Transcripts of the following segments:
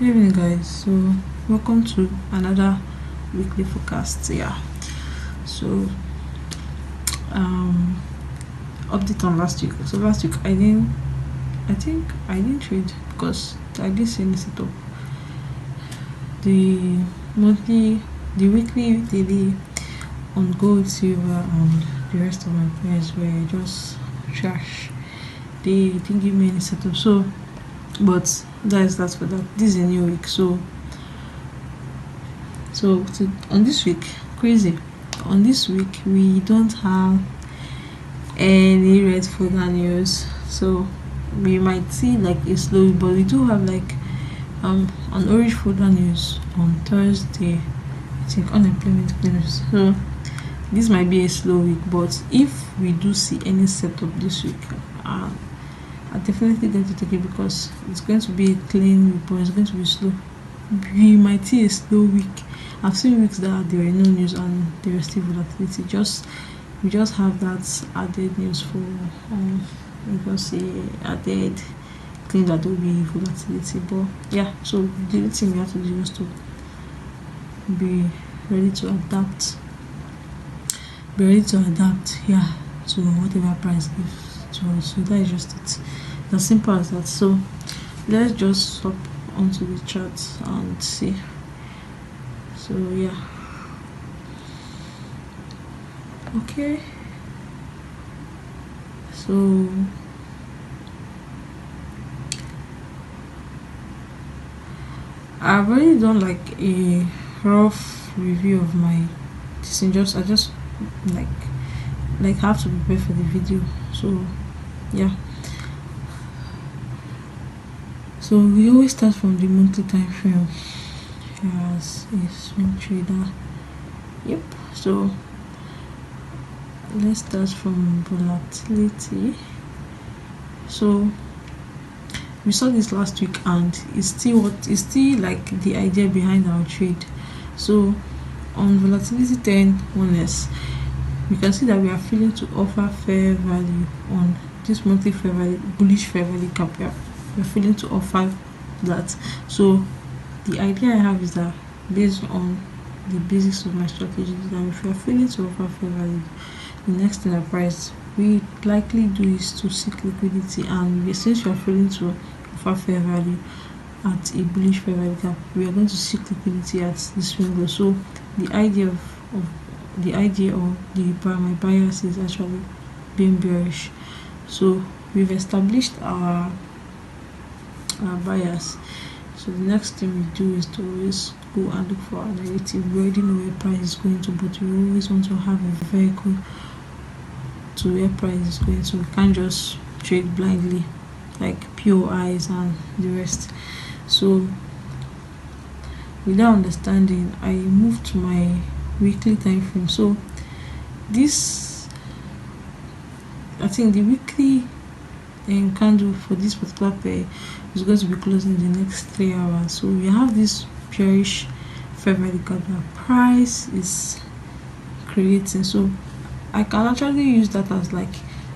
Good evening, guys. So, welcome to another weekly forecast. Yeah. So, um, update on last week. So last week I think I didn't trade because I didn't see any setup. The monthly, the weekly, daily on gold, silver, and the rest of my pairs were just trash. They didn't give me any setup. So, but that's for that. This is a new week. On this week, crazy. On this week, we don't have any red folder news. So we might see like a slow week, but we do have like an orange folder news on Thursday. I think unemployment claims. So this might be a slow week, but if we do see any setup this week, I'm definitely going to take it because it's going to be a clean week, but it's going to be slow. We might see a slow week. I've seen weeks that there were no news and there was still volatility. We just have that added news for we can say added claim that there will be volatility. But yeah, so the only thing we have to do is to be ready to adapt. Yeah, to whatever price gives to us. So that is just it. As simple as that. So let's just swap onto the chart and see. So yeah, okay, so I've already done like a rough review of my this. I just like have to prepare for the video. So yeah, so we always start from the monthly time frame as a swing trader. Yep, so let's start from volatility. So we saw this last week and it's still like the idea behind our trade. So on volatility 10-1s, we can see that we are failing to offer fair value on this monthly fair value, bullish fair value cap. We're failing to offer that. So the idea I have is that based on the basics of my strategy, that if we are failing to offer fair value, the next thing I price we likely do is to seek liquidity, and since we are failing to offer fair value at a bullish fair value cap, we are going to seek liquidity at this window. So the idea of my bias is actually being bearish. So we've established our bias. So the next thing we do is to always go and look for a narrative. We already know where price is going to, but we always want to have a vehicle to where price is going to. We can't just trade blindly like POIs and the rest. So with that understanding, I move to my weekly time frame. So this, I think the weekly candle for this particular pair is going to be closing in the next 3 hours. So we have this bearish fair value cap that price is creating. So I can actually use that as like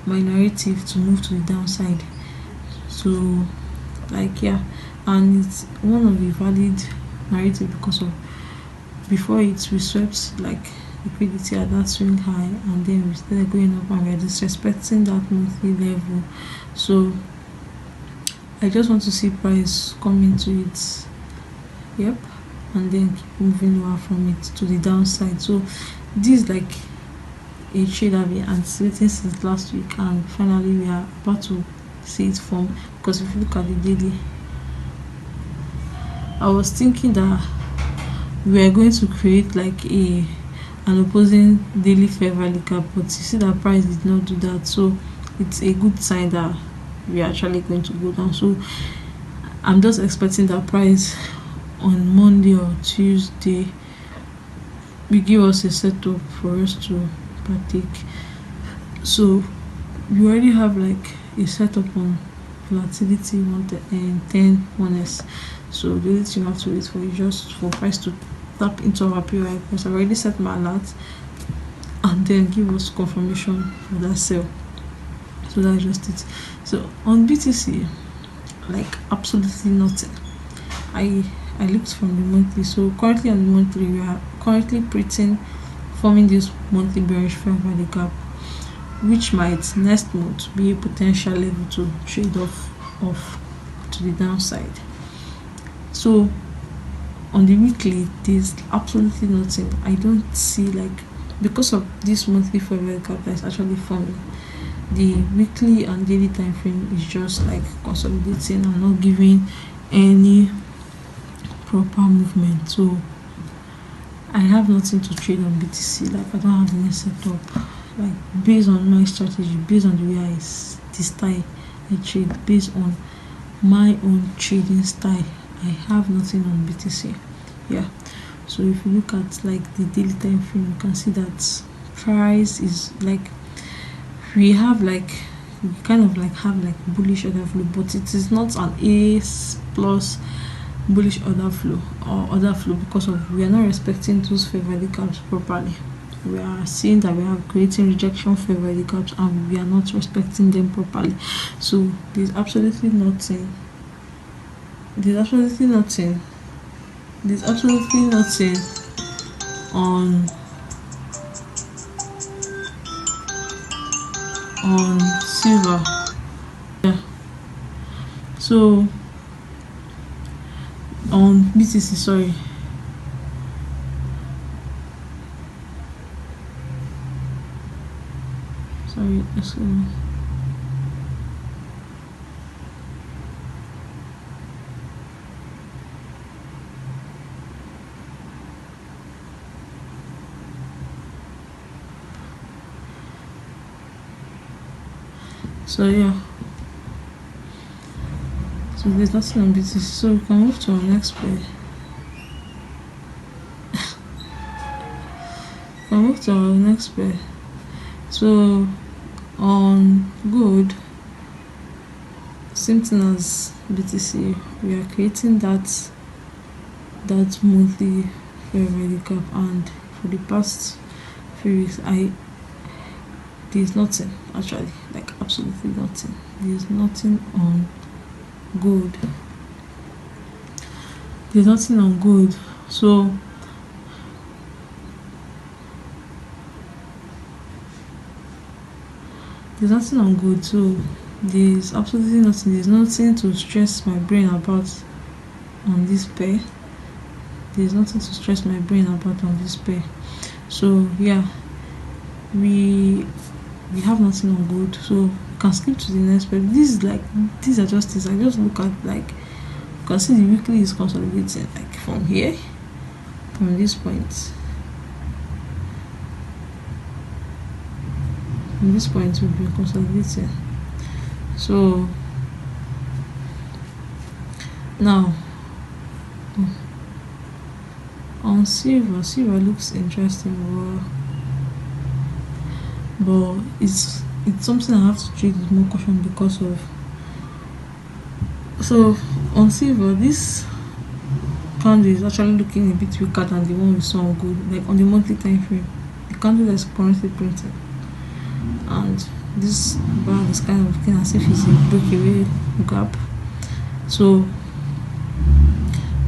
my narrative to move to the downside. So like yeah, and it's one of the valid narrative because of before it we swept like liquidity at that swing high, and then we started going up and we're disrespecting that monthly level. So I just want to see price come into it, yep, and then keep moving lower from it to the downside. So this is like a trade I've been anticipating since last week, and finally we are about to see it form. Because if you look at the daily, I was thinking that we are going to create like an opposing daily fair value cap, but you see that price did not do that. So it's a good sign that we are actually going to go down. So I'm just expecting that price on Monday or Tuesday will give us a setup for us to partake. So we already have like a setup on volatility 10-1s. So the only thing you have to wait for is just for price to tap into our POI, because I already set my alert and then give us confirmation for that sale. So that's just it. So on BTC, like absolutely nothing. I looked from the monthly. So currently on the monthly, we are currently printing, forming this monthly bearish fair value gap, which might next month be a potential level to trade off to the downside. So on the weekly, there's absolutely nothing. I don't see, like, because of this monthly fair value gap that is actually forming, the weekly and daily time frame is just like consolidating and not giving any proper movement. So I have nothing to trade on BTC. Like, I don't have any setup. Like, based on my strategy, based on the way the style I trade, based on my own trading style, I have nothing on BTC. Yeah. So if you look at like the daily time frame, you can see that price is like, we kind of like have like bullish order flow, but it is not an A plus bullish order flow or order flow, because of we are not respecting those fair value gaps properly. We are seeing that we are creating rejection fair value gaps and we are not respecting them properly. So there's absolutely nothing on silver. Yeah. So on BTC, sorry. Excuse me. So yeah, so there's nothing on BTC, so we can move to our next pair. So on gold, same thing as BTC, we are creating that monthly fair value gap, and for the past few weeks there's nothing, actually, like absolutely nothing. There's nothing on gold. So there's nothing on gold, so there's absolutely nothing. There's nothing to stress my brain about on this pair. So yeah, we have nothing on gold, so we can skip to the next pair. These are just things I just look at. Like, you can see the weekly is consolidating, like from here, from this point. From this point will be consolidating. So now on silver looks interesting, but it's something I have to treat with more caution because of. So on silver, this candle is actually looking a bit weaker than the one we saw on gold. Like on the monthly time frame, the candle that's currently printing, and this bar is kind of looking as if it's a breakaway gap. So,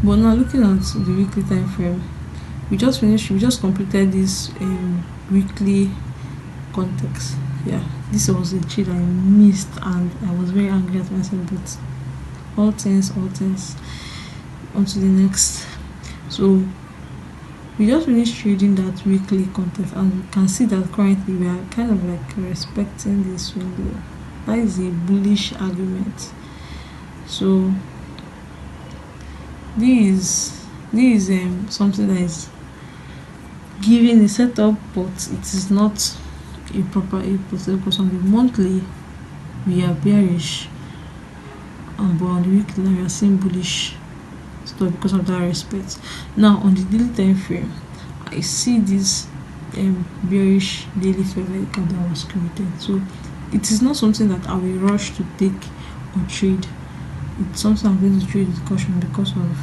but now looking at the weekly time frame, we just completed this weekly context. Yeah, this was a trade I missed and I was very angry at myself, but all things on to the next. So we just finished trading that weekly context, and we can see that currently we are kind of like respecting this window. That is a bullish argument. So this is something that is giving a setup, but it is not a proper because on the monthly we are bearish, and but on the weekly now we are seeing bullish stuff because of that respect. Now on the daily time frame, I see this bearish daily fair value gap that was created. So it is not something that I will rush to take or trade. It's something I'm going to trade with caution because of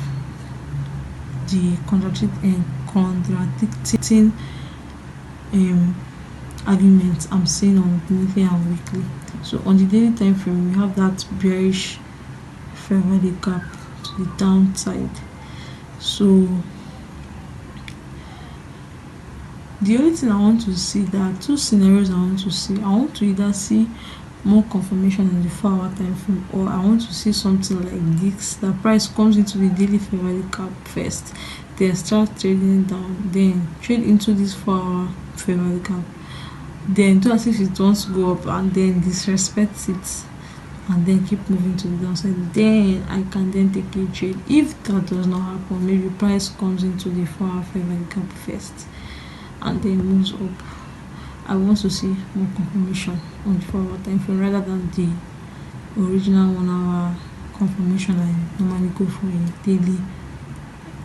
the contradicting arguments I'm seeing on monthly and weekly. So on the daily time frame, we have that bearish fair value gap to to the downside. So the only thing I want to see, there are two scenarios I want to see. I want to either see more confirmation on the 4-hour time frame, or I want to see something like this. The price comes into the daily fair value gap first, then start trading down, then trade into this 4-hour fair value gap, then do as if it wants to go up and then disrespect it, and then keep moving to the downside. Then I can then take a trade. If that does not happen, maybe price comes into the 4-hour fair value gap first and then moves up, I want to see more confirmation on the 4-hour time frame rather than the original 1-hour confirmation I normally go for a daily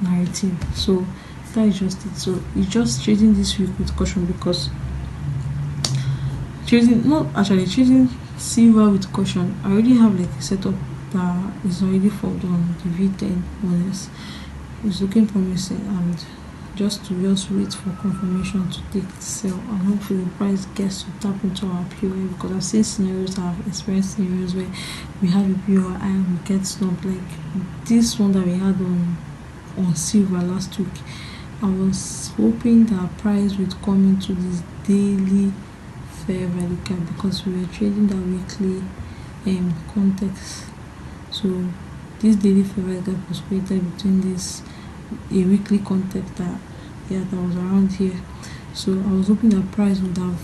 narrative. So that is just it. So it's just trading this week with caution, because trading silver with caution, I already have like a setup that is already formed on the V10 bonus. It's looking promising, and just wait for confirmation to take the sell, and hopefully the price gets to tap into our POI, because I've seen scenarios, I've experienced scenarios where we have a POI and we get snubbed, like this one that we had on silver last week. I was hoping that price would come into this daily fair value gap, because we were trading that weekly context. So this daily fair value gap was created between this a weekly context that was around here. So I was hoping that price would have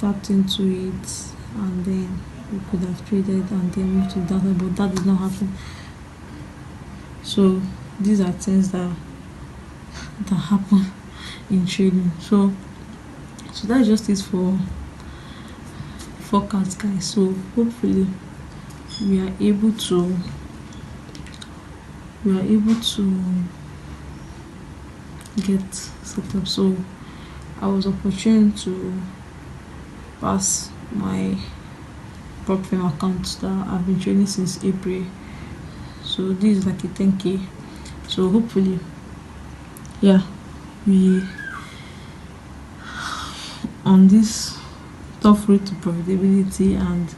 tapped into it, and then we could have traded and then moved to that, but that did not happen. So these are things that happen in trading. So that's just it for forecast, guys. So hopefully we are able to get set up. So I was opportune to pass my PROF account that I've been trading since April. So this is like a 10k. So hopefully, yeah, we on this tough road to profitability, and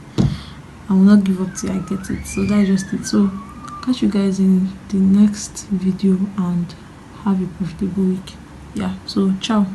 I will not give up till I get it. So that's just it. So catch you guys in the next video, and have a profitable week. Yeah, so ciao.